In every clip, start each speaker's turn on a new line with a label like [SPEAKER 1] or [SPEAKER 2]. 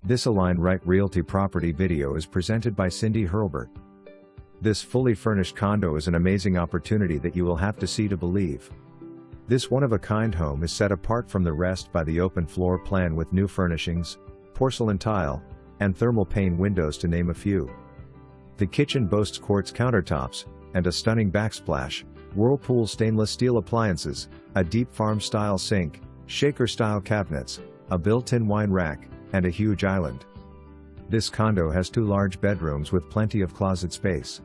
[SPEAKER 1] This Align Right Realty property video is presented by Cindy Hurlbert. This fully furnished condo is an amazing opportunity that you will have to see to believe. This one-of-a-kind home is set apart from the rest by the open floor plan with new furnishings, porcelain tile, and thermal pane windows to name a few. The kitchen boasts quartz countertops, and a stunning backsplash, Whirlpool stainless steel appliances, a deep farm-style sink, shaker-style cabinets, a built-in wine rack, and a huge island. This condo has 2 large bedrooms with plenty of closet space.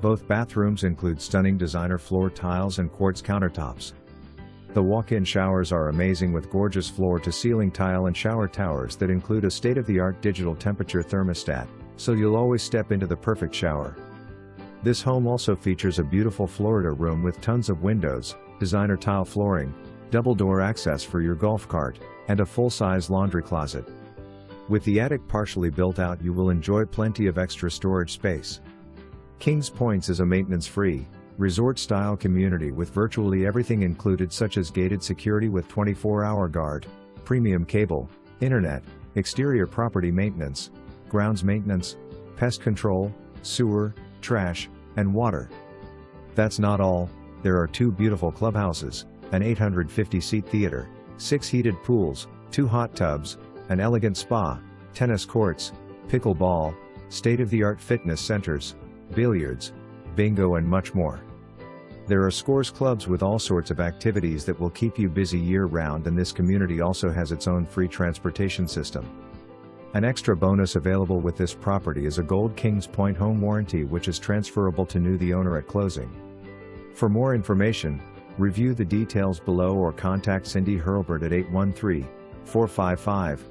[SPEAKER 1] Both bathrooms include stunning designer floor tiles and quartz countertops. The walk-in showers are amazing with gorgeous floor-to-ceiling tile and shower towers that include a state-of-the-art digital temperature thermostat, so you'll always step into the perfect shower. This home also features a beautiful Florida room with tons of windows, designer tile flooring, double-door access for your golf cart, and a full-size laundry closet. With the attic partially built out, you will enjoy plenty of extra storage space. Kings Points is a maintenance-free, resort-style community with virtually everything included, such as gated security with 24-hour guard, premium cable, internet, exterior property maintenance, grounds maintenance, pest control, sewer, trash, and water. That's not all, there are 2 beautiful clubhouses, an 850-seat theater, 6 heated pools, 2 hot tubs, an elegant spa, tennis courts, pickleball, state-of-the-art fitness centers, billiards, bingo, and much more. There are scores clubs with all sorts of activities that will keep you busy year-round, and this community also has its own free transportation system. An extra bonus available with this property is a Gold Kings Point home warranty, which is transferable to the owner at closing. For more information, review the details below or contact Cindy Hurlbert at 813-455-2030.